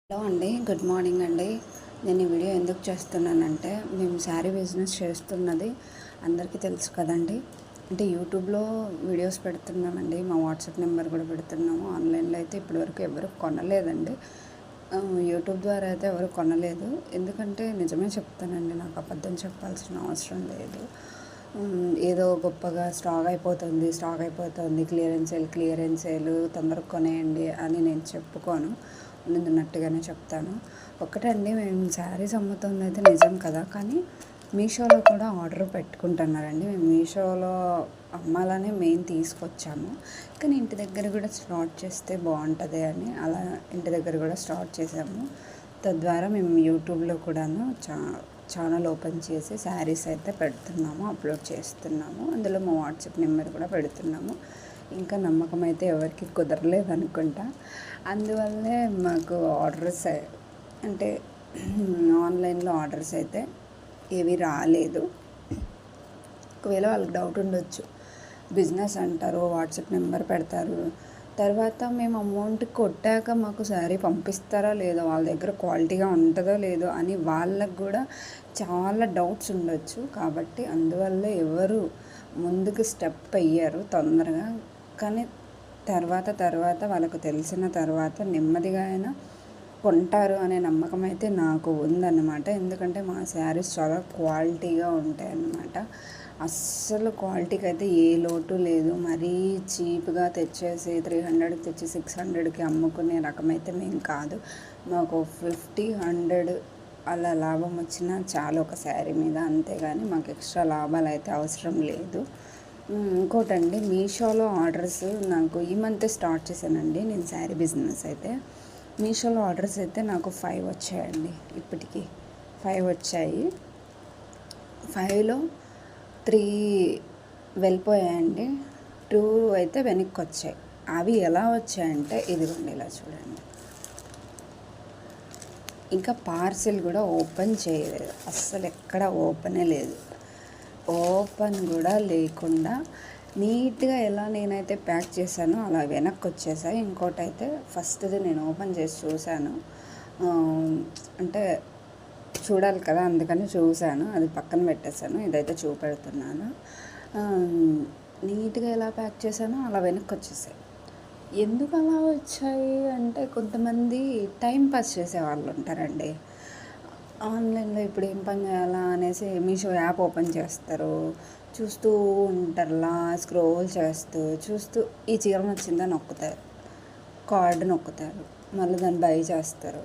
Hello అండి, good morning అండి. నేను ఈ వీడియో ఎందుకు చేస్తున్నానంటే, మేము శారీ బిజినెస్ చేస్తున్నది అందరికీ తెలుసు కదండి. అంటే యూట్యూబ్లో వీడియోస్ పెడుతున్నామండి, మా వాట్సాప్ నెంబర్ కూడా పెడుతున్నాము. ఆన్లైన్లో అయితే ఇప్పటివరకు ఎవరు కొనలేదండి. యూట్యూబ్ ద్వారా అయితే ఎవరు కొనలేదు. ఎందుకంటే నిజమే చెప్తానండి, నాకు అబద్ధం చెప్పాల్సిన అవసరం లేదు. ఏదో గొప్పగా స్టాక్ అయిపోతుంది, క్లియరెన్స్ సేల్ తొందరగా కొనేయండి అని నేను చెప్పుకోను, ఉన్నట్టుగానే చెప్తాను. ఒకటండి, మేము శారీస్ అమ్ముతుంది అయితే నిజం కదా, కానీ మీషోలో కూడా ఆర్డర్ పెట్టుకుంటున్నారండి. మేము మీషోలో అమ్మాలనే మెయిన్ తీసుకొచ్చాము, కానీ ఇంటి దగ్గర కూడా స్టార్ట్ చేస్తే బాగుంటుంది అని అలా ఇంటి దగ్గర కూడా స్టార్ట్ చేసాము. తద్వారా మేము యూట్యూబ్లో కూడాను ఛానల్ ఓపెన్ చేసి శారీస్ అయితే పెడుతున్నాము, అప్లోడ్ చేస్తున్నాము. అందులో మా వాట్సాప్ నెంబర్ కూడా పెడుతున్నాము. ఇంకా నమ్మకం అయితే ఎవరికి కుదరలేదు అనుకుంటా. అందువల్లే మాకు ఆర్డర్స్ అంటే ఆన్లైన్లో ఆర్డర్స్ అయితే ఏవి రాలేదు. ఒకవేళ వాళ్ళకి డౌట్ ఉండొచ్చు, బిజినెస్ అంటారు, వాట్సాప్ నెంబర్ పెడతారు, తర్వాత మేము అమౌంట్ కొట్టాక మాకు శారీ పంపిస్తారా లేదో, వాళ్ళ దగ్గర క్వాలిటీగా ఉంటుందో లేదో అని వాళ్ళకు కూడా చాలా డౌట్స్ ఉండొచ్చు. కాబట్టి అందువల్ల ఎవరు ముందుకు స్టెప్ అయ్యారు తొందరగా. కానీ తర్వాత వాళ్ళకు తెలిసిన తర్వాత నెమ్మదిగా అయినా కొంటారు అనే నమ్మకం అయితే నాకు ఉందన్నమాట. ఎందుకంటే మా శారీస్ చాలా క్వాలిటీగా ఉంటాయి అన్నమాట. అస్సలు క్వాలిటీకి అయితే ఏ లోటు లేదు. మరీ చీప్గా తెచ్చేసి 300కి తెచ్చి 600కి అమ్ముకునే రకమైతే మేము కాదు. మాకు 50-100 అలా లాభం వచ్చినా చాలు ఒక శారీ మీద, అంతేగాని మాకు ఎక్స్ట్రా లాభాలు అయితే అవసరం లేదు. ఇంకోటండి, మీషోలో ఆర్డర్స్ నాకు ఈ మంత్ స్టార్ట్ చేశానండి నేను శారీ బిజినెస్ అయితే. మీషోలో ఆర్డర్స్ అయితే నాకు 5 వచ్చాయండి. ఇప్పటికీ 5 వచ్చాయి. 5లో 3 వెళ్ళిపోయాయండి, 2 అయితే వెనక్కి వచ్చాయి. అవి ఎలా వచ్చాయంటే ఇదిగోండి, ఇలా చూడండి. ఇంకా పార్సిల్ కూడా ఓపెన్ చేయలేదు, అస్సలు ఎక్కడ ఓపెనే లేదు. ఓపెన్ కూడా లేకుండా నీట్గా ఎలా నేనైతే ప్యాక్ చేశానో అలా వెనక్కి వచ్చేసాయి. ఇంకోటి అయితే ఫస్ట్ది నేను ఓపెన్ చేసి చూశాను, అంటే చూడాలి కదా, అందుకని చూశాను, అది పక్కన పెట్టేశాను. ఇదైతే చూపెడుతున్నాను. నీట్గా ఎలా ప్యాక్ చేశానో అలా వెనక్కి వచ్చేసాయి. ఎందుకు అలా వచ్చాయి అంటే, కొంతమంది టైం పాస్ చేసే వాళ్ళు ఉంటారండి ఆన్లైన్లో. ఇప్పుడు ఏం పని చేయాలా అనేసి మీషో యాప్ ఓపెన్ చేస్తారు, చూస్తూ ఉంటారులా, స్క్రోల్ చూస్తూ ఈ చీర నచ్చిందని నొక్కుతారు, కార్డు నొక్కుతారు, మళ్ళీ దాన్ని బై చేస్తారు.